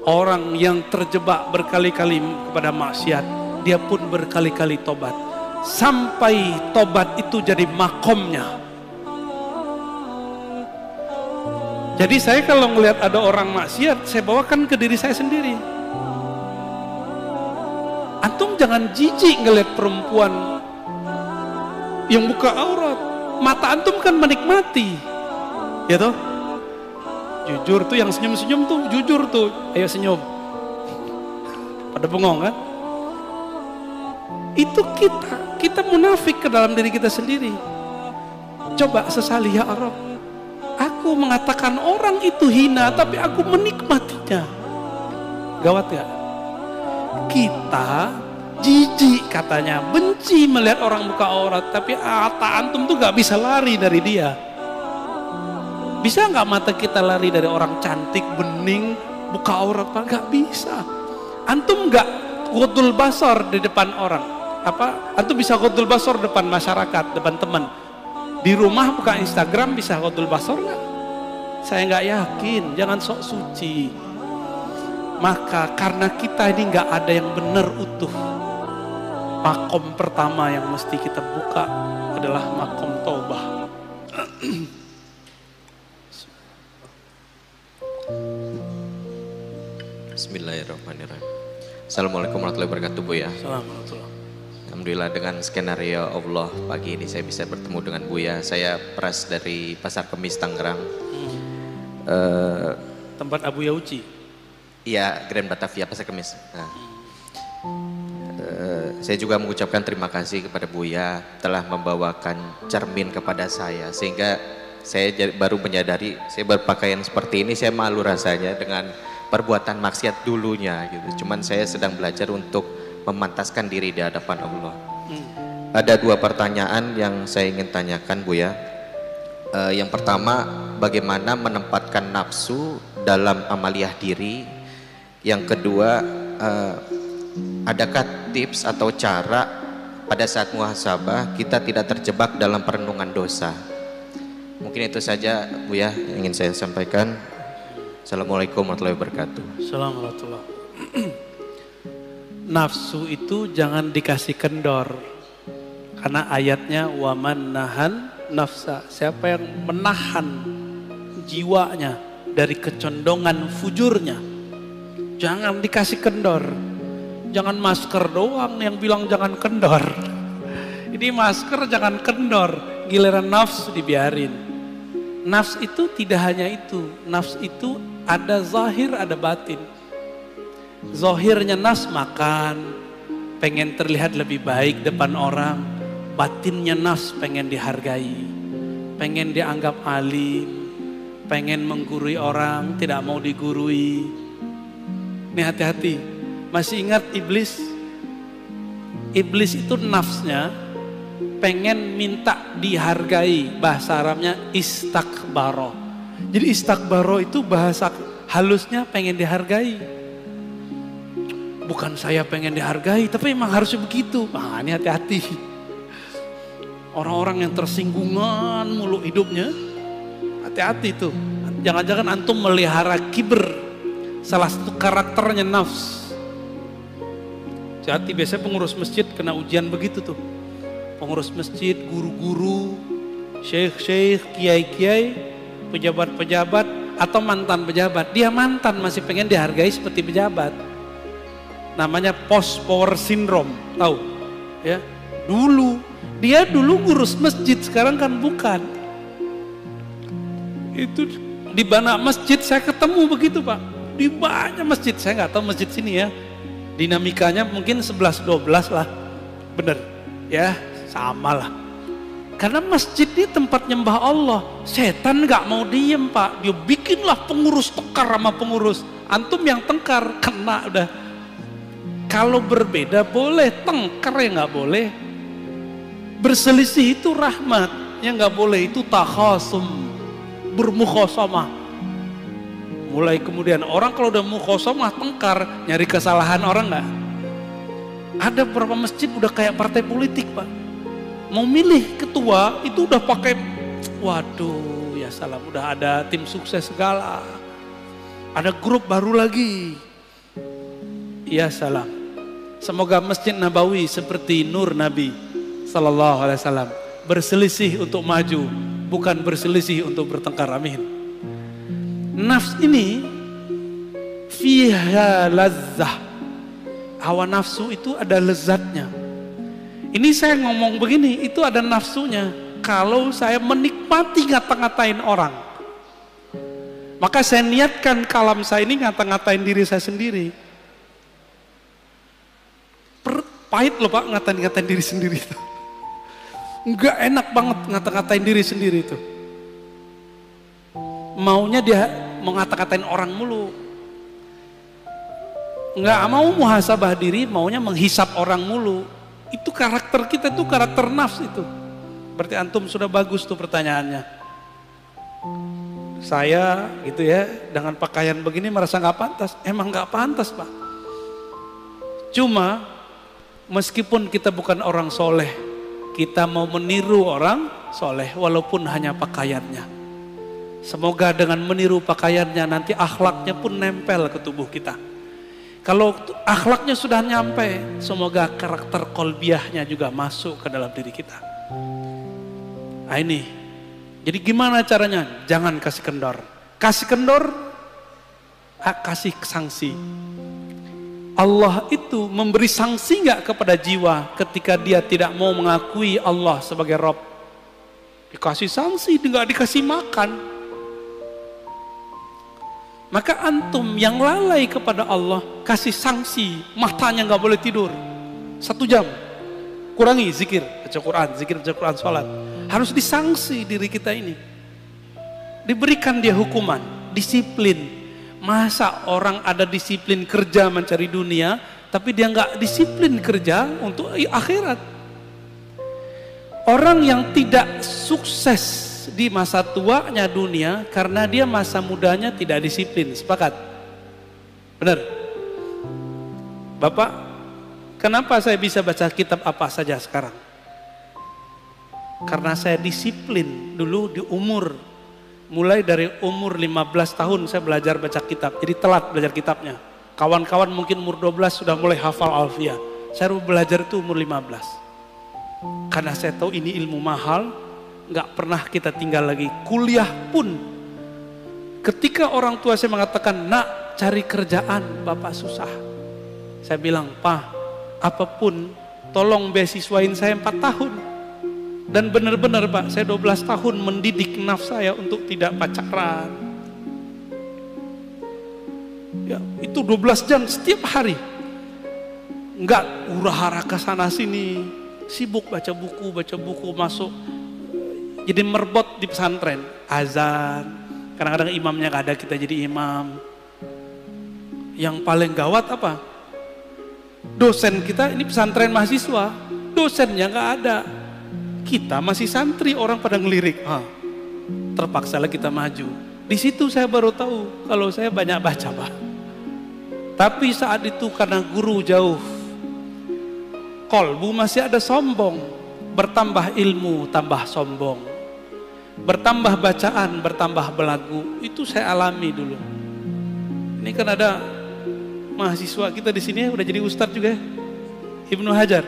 Orang yang terjebak berkali-kali kepada maksiat, dia pun berkali-kali tobat. Sampai tobat itu jadi makomnya. Jadi saya kalau melihat ada orang maksiat, saya bawakan ke diri saya sendiri. Antum jangan jijik ngelihat perempuan yang buka aurat. Mata antum kan menikmati, ya toh? Jujur tuh yang senyum-senyum tuh, jujur tuh. Ayo senyum. Pada bengong kan? Itu kita munafik ke dalam diri kita sendiri. Coba sesali, ya Allah, aku mengatakan orang itu hina, tapi aku menikmatinya. Gawat gak? Kita jijik katanya, benci melihat orang buka aurat, tapi mata antum tuh gak bisa lari dari dia. Bisa nggak mata kita lari dari orang cantik, bening, buka aurat? Nggak bisa. Antum nggak ghadul basar di depan orang. Antum bisa ghadul basar depan masyarakat, depan teman. Di rumah buka Instagram bisa ghadul basar nggak? Saya nggak yakin. Jangan sok suci. Maka karena kita ini nggak ada yang benar utuh, makom pertama yang mesti kita buka adalah makom taubah. Bismillahirrahmanirrahim. Assalamualaikum warahmatullahi wabarakatuh, Buya. Assalamualaikum. Alhamdulillah dengan skenario Allah pagi ini saya bisa bertemu dengan Buya. Saya Pras dari Pasar Kemis Tangerang. Tempat Abu Yauci. Iya, Grand Batavia Pasar Kemis. Nah, saya juga mengucapkan terima kasih kepada Buya telah membawakan cermin kepada saya, sehingga saya baru menyadari saya berpakaian seperti ini saya malu rasanya dengan perbuatan maksiat dulunya gitu. Cuman saya sedang belajar untuk memantaskan diri di hadapan Allah. Ada dua pertanyaan yang saya ingin tanyakan, Buya. Yang pertama, bagaimana menempatkan nafsu dalam amaliyah diri? Yang kedua, adakah tips atau cara pada saat muhasabah kita tidak terjebak dalam perenungan dosa? Mungkin itu saja, Buya, yang ingin saya sampaikan. Assalamualaikum warahmatullahi wabarakatuh. Assalamualaikum. Nafsu itu jangan dikasih kendor, karena ayatnya waman nahan nafsa, siapa yang menahan jiwanya dari kecondongan fujurnya, jangan dikasih kendor. Jangan masker doang yang bilang jangan kendor. Ini masker jangan kendor, giliran nafsu dibiarin. Nafs itu tidak hanya itu, nafs itu ada zahir ada batin. Zahirnya nafs makan, pengen terlihat lebih baik depan orang. Batinnya nafs pengen dihargai, pengen dianggap alim, pengen menggurui orang, tidak mau digurui. Ini hati-hati, masih ingat iblis? Iblis itu nafsnya pengen minta dihargai, bahasa Arabnya istakbaro. Jadi istakbaro itu bahasa halusnya pengen dihargai. Bukan saya pengen dihargai, tapi emang harusnya begitu. Nah, ini hati-hati. Orang-orang yang tersinggungan mulu hidupnya, hati-hati tuh. Jangan-jangan antum melihara kibr, salah satu karakternya nafs. Hati-hati, biasanya pengurus masjid kena ujian begitu tuh. Pengurus masjid, guru-guru, syekh-syekh, kiai-kiai, pejabat-pejabat, atau mantan pejabat. Dia mantan masih pengen dihargai seperti pejabat. Namanya post power syndrome, tahu? Ya, dia dulu ngurus masjid, sekarang kan bukan. Itu di banyak masjid saya ketemu begitu, Pak. Di banyak masjid, saya nggak tahu masjid sini ya. Dinamikanya mungkin 11-12 lah, bener ya. Sama lah, karena masjid ini tempat nyembah Allah. Setan nggak mau diem, Pak. Dia bikinlah pengurus tengkar sama pengurus. Antum yang tengkar kena udah. Kalau berbeda boleh, tengkar ya nggak boleh. Berselisih itu rahmat, yang nggak boleh itu takhasum, bermukhasamah. Mulai kemudian orang kalau udah mukhasamah tengkar, nyari kesalahan orang nggak. Ada beberapa masjid udah kayak partai politik, Pak. Mau milih ketua itu udah pakai, waduh ya salam, udah ada tim sukses segala. ada grup baru lagi. Ya salam. Semoga Masjid Nabawi seperti nur Nabi Sallallahu Alaihi Wasallam, berselisih untuk maju, bukan berselisih untuk bertengkar. Amin. Nafs ini fiha lazzah. Hawa nafsu itu ada lezatnya. Ini saya ngomong begini, itu ada nafsunya. Kalau saya menikmati ngata-ngatain orang, maka saya niatkan kalam saya ini ngata-ngatain diri saya sendiri. Pahit loh Pak ngata-ngatain diri sendiri itu. Enggak enak banget ngata-ngatain diri sendiri itu. Maunya dia mau ngata-ngatain orang mulu. Enggak mau muhasabah diri, maunya menghisap orang mulu. Itu karakter kita tuh, karakter nafs itu. Berarti antum sudah bagus tuh pertanyaannya. Saya gitu ya, dengan pakaian begini merasa nggak pantas. Emang nggak pantas Pak. Cuma meskipun kita bukan orang soleh, kita mau meniru orang soleh walaupun hanya pakaiannya. Semoga dengan meniru pakaiannya nanti akhlaknya pun nempel ke tubuh kita. Kalau akhlaknya sudah nyampe, semoga karakter kolbiahnya juga masuk ke dalam diri kita. Nah ini, jadi gimana caranya? Jangan kasih kendor. Kasih kendor, kasih sanksi. Allah itu memberi sanksi nggak kepada jiwa ketika dia tidak mau mengakui Allah sebagai Rabb? Dikasih sanksi, nggak dikasih makan. Maka antum yang lalai kepada Allah, kasih sanksi, matanya nggak boleh tidur 1 jam, kurangi zikir, baca Quran, sholat. Harus disangsi diri kita ini, diberikan dia hukuman, disiplin. Masa orang ada disiplin kerja mencari dunia, tapi dia nggak disiplin kerja untuk akhirat. Orang yang tidak sukses di masa tuanya dunia karena dia masa mudanya tidak disiplin. Sepakat? Benar? Bapak, kenapa saya bisa baca kitab apa saja sekarang? Karena saya disiplin dulu di umur, mulai dari umur 15 tahun saya belajar baca kitab. Jadi telat belajar kitabnya. Kawan-kawan mungkin umur 12 sudah mulai hafal alfiah. Saya belajar itu umur 15. Karena saya tahu ini ilmu mahal, nggak pernah kita tinggal lagi. Kuliah pun, ketika orang tua saya mengatakan, nak cari kerjaan bapak susah, saya bilang, Pak, apapun tolong beasiswain saya 4 tahun. Dan benar-benar Pak, saya 12 tahun mendidik nafs saya untuk tidak pacaran. Ya, itu 12 jam setiap hari. Enggak hura-hara ke sana sini, sibuk baca buku masuk. Jadi merbot di pesantren, azan, kadang-kadang imamnya gak ada, kita jadi imam. Yang paling gawat apa? Dosen kita ini pesantren mahasiswa, dosennya gak ada. Kita masih santri, orang pada ngelirik. Terpaksalah kita maju. Di situ saya baru tahu kalau saya banyak baca Pak. Tapi saat itu karena guru jauh, kolbu masih ada sombong. Bertambah ilmu, tambah sombong. Bertambah bacaan, bertambah belagu. Itu saya alami dulu. Ini kan ada mahasiswa kita di sini udah jadi ustadz juga, Ibnu Hajar.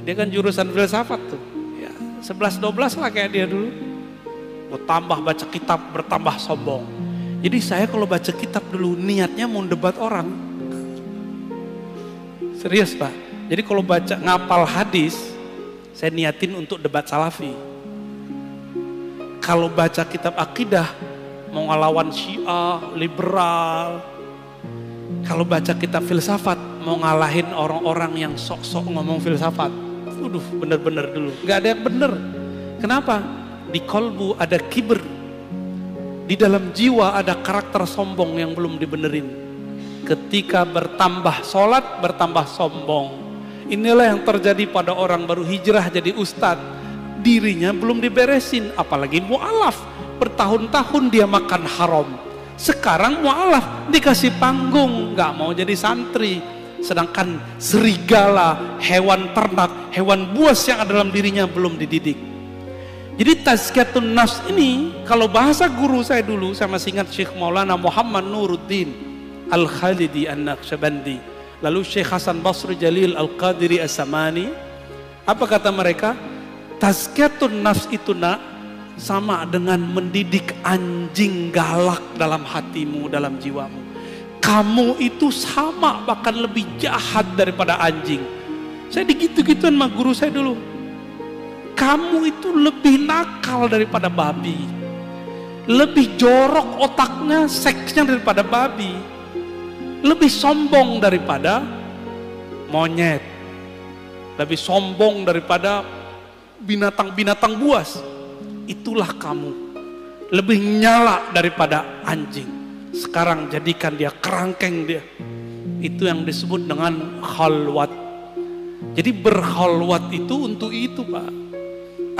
Dia kan jurusan filsafat tuh. Ya, 11-12 lah kayak dia dulu. Bertambah baca kitab, bertambah sombong. Jadi saya kalau baca kitab dulu niatnya mau debat orang. Serius Pak. Jadi kalau baca ngapal hadis, saya niatin untuk debat salafi. Kalau baca kitab akidah, mau ngelawan Syiah, liberal. Kalau baca kitab filsafat, mau ngalahin orang-orang yang sok-sok ngomong filsafat. Waduh, bener-bener dulu. Gak ada yang bener. Kenapa? Di kolbu ada kibir. Di dalam jiwa ada karakter sombong yang belum dibenerin. Ketika bertambah sholat, bertambah sombong. Inilah yang terjadi pada orang baru hijrah jadi ustadz. Dirinya belum diberesin, apalagi mu'alaf. Bertahun-tahun dia makan haram. Sekarang mu'alaf dikasih panggung, gak mau jadi santri. Sedangkan serigala, hewan ternak, hewan buas yang ada dalam dirinya belum dididik. Jadi tazkiyatun nafs ini, kalau bahasa guru saya dulu, saya masih ingat Syekh Maulana Muhammad Nuruddin Al-Khalidi An-Naqsyabandi, lalu Syekh Hasan Basri Jalil Al-Qadiri As-Samani. Apa kata mereka? Tazkiyatun nafs itu nak sama dengan mendidik anjing galak dalam hatimu, dalam jiwamu. Kamu itu sama, bahkan lebih jahat daripada anjing. Saya digitu-gituan sama guru saya dulu. Kamu itu lebih nakal daripada babi, lebih jorok otaknya, seksnya daripada babi, lebih sombong daripada monyet, lebih sombong daripada binatang-binatang buas. Itulah kamu, lebih nyala daripada anjing. Sekarang jadikan dia kerangkeng dia. Itu yang disebut dengan khalwat. Jadi berkhalwat itu untuk itu, Pak.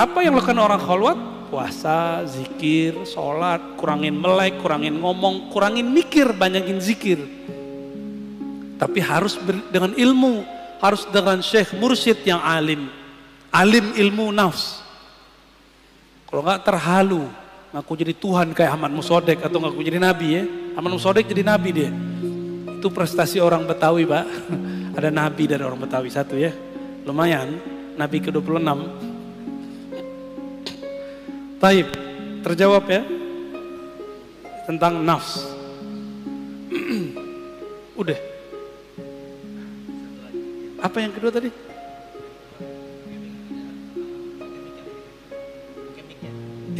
Apa yang lakukan orang khalwat? Puasa, zikir, sholat, kurangin melek, kurangin ngomong, kurangin mikir, banyakin zikir. Tapi harus dengan ilmu, harus dengan syekh mursyid yang alim. Alim ilmu nafs. Kalau enggak terhalu, ngaku jadi Tuhan kayak Ahmad Musodek atau ngaku jadi Nabi ya. Ahmad Musodek jadi Nabi dia. Itu prestasi orang Betawi, Pak. Ada Nabi dari orang Betawi satu ya. Lumayan, Nabi ke-26. Taib, terjawab ya tentang nafs. Udah. Apa yang kedua tadi?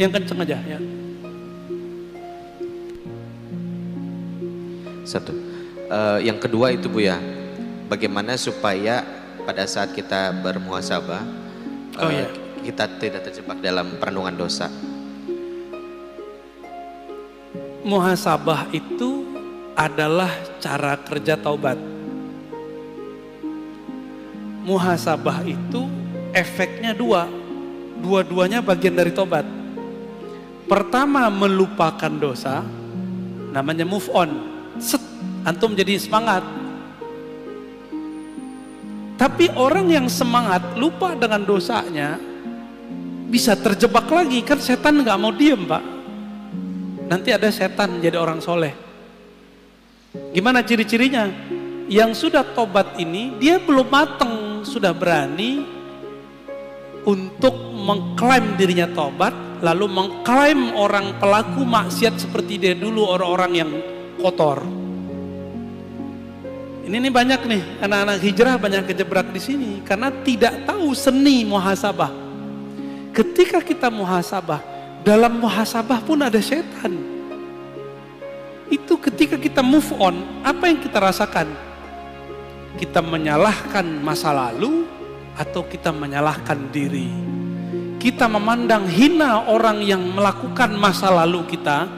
Yang kenceng aja ya. Satu. Yang kedua itu Bu ya, bagaimana supaya pada saat kita bermuhasabah, kita tidak terjebak dalam perenungan dosa. Muhasabah itu adalah cara kerja taubat. Muhasabah itu efeknya dua-duanya bagian dari taubat. Pertama, melupakan dosa, namanya move on. Set, antum jadi semangat. Tapi orang yang semangat lupa dengan dosanya bisa terjebak lagi, kan setan nggak mau diem, Pak. Nanti ada setan jadi orang soleh. Gimana ciri-cirinya? Yang sudah tobat ini dia belum mateng, sudah berani untuk mengklaim dirinya tobat, lalu mengklaim orang pelaku maksiat seperti dia dulu, orang-orang yang kotor. Ini banyak nih anak-anak hijrah banyak kejebak di sini karena tidak tahu seni muhasabah. Ketika kita muhasabah, dalam muhasabah pun ada setan. Itu ketika kita move on, apa yang kita rasakan? Kita menyalahkan masa lalu atau kita menyalahkan diri. Kita memandang hina orang yang melakukan masa lalu kita.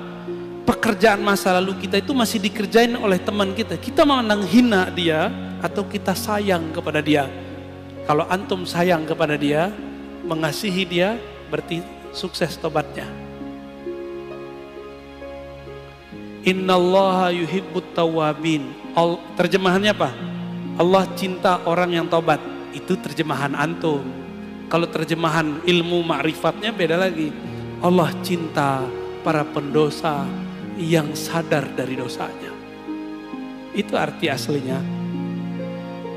Pekerjaan masa lalu kita itu masih dikerjain oleh teman kita. Kita memandang hina dia atau kita sayang kepada dia. Kalau antum sayang kepada dia, mengasihi dia, berarti sukses tobatnya. Innallaha yuhibbut tawwabin. Terjemahannya apa? Allah cinta orang yang tobat. Itu terjemahan antum. Kalau terjemahan ilmu ma'rifatnya beda lagi. Allah cinta para pendosa yang sadar dari dosanya. Itu arti aslinya.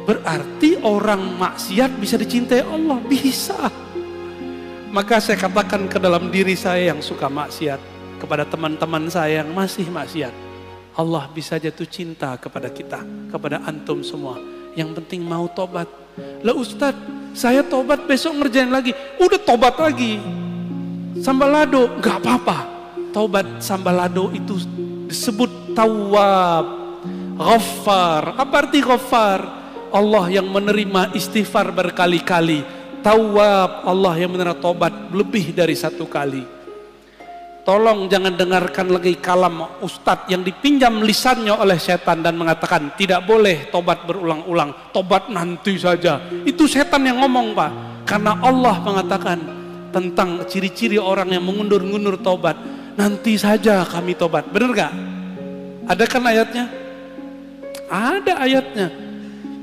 Berarti orang maksiat bisa dicintai Allah? Bisa. Maka saya katakan ke dalam diri saya yang suka maksiat, kepada teman-teman saya yang masih maksiat, Allah bisa jatuh cinta kepada kita, kepada antum semua. Yang penting mau tobat. Lah Ustadz, saya tobat besok ngerjain lagi. Udah tobat lagi. Sambalado, gak apa-apa. Tobat sambalado itu disebut tawwab, ghaffar. Apa arti ghaffar? Allah yang menerima istighfar berkali-kali. Tawwab, Allah yang menerima tobat lebih dari satu kali. Tolong jangan dengarkan lagi kalam ustadz yang dipinjam lisannya oleh setan dan mengatakan tidak boleh tobat berulang-ulang, tobat nanti saja. Itu setan yang ngomong, Pak. Karena Allah mengatakan tentang ciri-ciri orang yang mengundur-undur tobat, nanti saja kami tobat. Benar gak? Ada kan ayatnya? Ada ayatnya.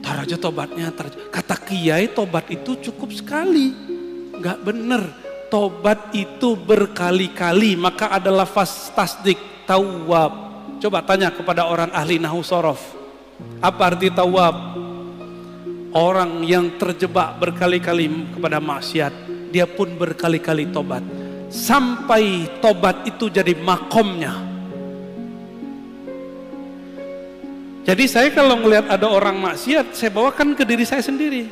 Tar aja tobatnya, kata kiai tobat itu cukup sekali. Gak bener. tobat itu berkali-kali, maka ada lafaz tasdik, tawwab. Coba tanya kepada orang ahli nahwu sorof, apa arti tawwab? Orang yang terjebak berkali-kali kepada maksiat, dia pun berkali-kali tobat, sampai tobat itu jadi makomnya. Jadi saya kalau melihat ada orang maksiat, saya bawakan ke diri saya sendiri.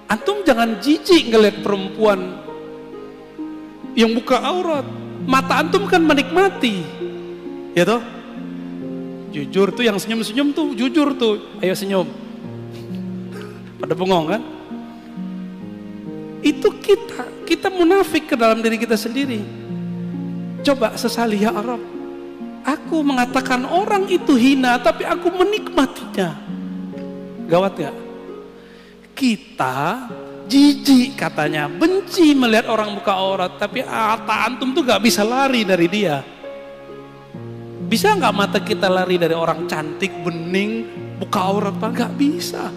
Antum jangan jijik ngelihat perempuan yang buka aurat. Mata antum kan menikmati, ya toh? Jujur tuh, yang senyum-senyum tuh jujur tuh, ayo senyum. Pada bengong kan? Itu kita munafik ke dalam diri kita sendiri. Coba sesali, ya Arab, aku mengatakan orang itu hina, tapi aku menikmatinya. Gawat gak? Kita jijik katanya, benci melihat orang buka aurat, tapi mata antum tuh gak bisa lari dari dia. Bisa gak mata kita lari dari orang cantik, bening, buka aurat? Gak bisa.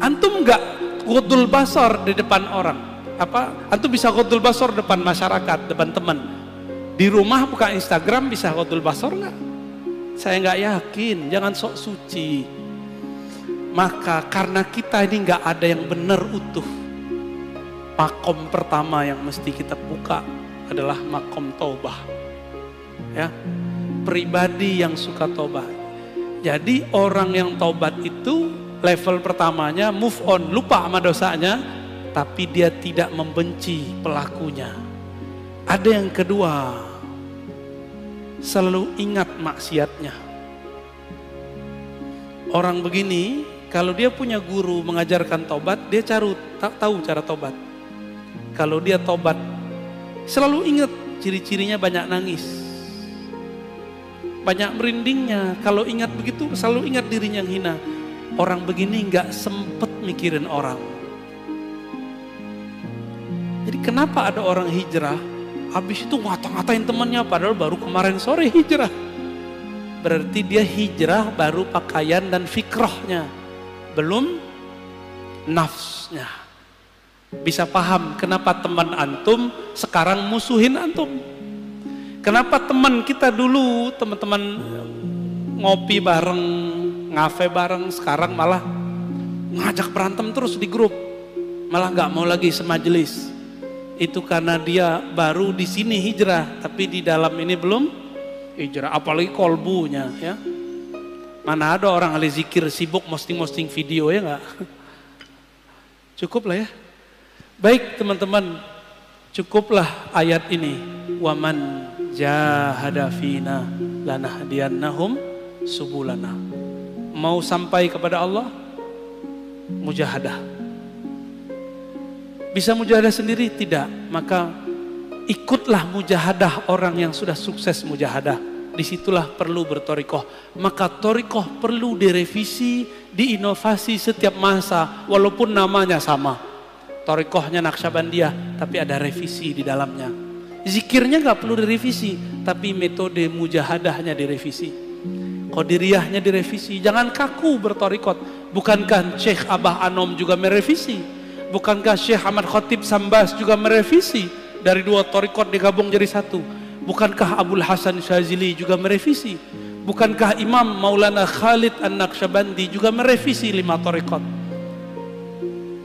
Antum gak ghadul basar di depan orang. Antum bisa ghadul basar depan masyarakat, depan teman. Di rumah buka Instagram bisa ghadul basar gak? Saya gak yakin, jangan sok suci. Maka karena kita ini gak ada yang benar utuh, makom pertama yang mesti kita buka adalah makom taubah. Ya, pribadi yang suka tobat. Jadi orang yang tobat itu level pertamanya move on, lupa sama dosanya, tapi dia tidak membenci pelakunya. Ada yang kedua, selalu ingat maksiatnya. Orang begini, kalau dia punya guru mengajarkan tobat, dia tahu cara tobat. Kalau dia tobat, selalu ingat ciri-cirinya, banyak nangis, banyak merindingnya. Kalau ingat begitu, selalu ingat dirinya yang hina. Orang begini nggak sempet mikirin orang. Jadi kenapa ada orang hijrah, habis itu ngata-ngatain temannya, padahal baru kemarin sore hijrah. Berarti dia hijrah baru pakaian dan fikrahnya, belum nafsnya. Bisa paham kenapa teman antum sekarang musuhin antum. Kenapa teman kita dulu, teman-teman ngopi bareng, ngafe bareng, sekarang malah ngajak berantem terus di grup, malah nggak mau lagi semajelis. Itu karena dia baru di sini hijrah, tapi di dalam ini belum hijrah. Apalagi kolbunya, ya. Mana ada orang ahli zikir sibuk posting video, ya nggak? Cukup lah ya. Baik teman-teman, cukuplah ayat ini. Waman jahada fina lanahdiyannahum subulana. Mau sampai kepada Allah, mujahadah. Bisa mujahadah sendiri? Tidak. Maka ikutlah mujahadah orang yang sudah sukses mujahadah. Disitulah perlu bertorikoh. Maka torikoh perlu direvisi, diinovasi setiap masa, walaupun namanya sama. Torikohnya Naqsyabandiyah, tapi ada revisi di dalamnya. Zikirnya gak perlu direvisi, tapi metode mujahadahnya direvisi. Qadiriyahnya direvisi. Jangan kaku bertorikot. Bukankah Syekh Abah Anom juga merevisi? Bukankah Syekh Ahmad Khatib Sambas juga merevisi? Dari 2 torikot digabung jadi 1. Bukankah Abul Hasan Syazili juga merevisi? Bukankah Imam Maulana Khalid An-Naqsyabandi juga merevisi 5 torikot?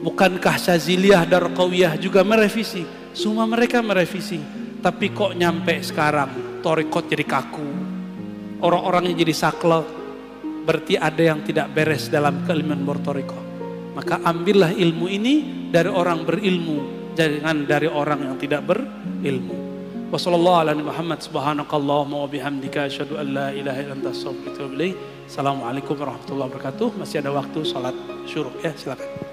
Bukankah Syaziliyah Darqawiyah juga merevisi? Semua mereka merevisi. Tapi kok nyampe sekarang torikot jadi kaku, orang-orangnya jadi saklek. Berarti ada yang tidak beres dalam keilmuan bertorikot. Maka ambillah ilmu ini dari orang berilmu, jangan dari orang yang tidak berilmu. Wassalamualaikum warahmatullahi wabarakatuh. Masih ada waktu sholat syuruk, ya silakan.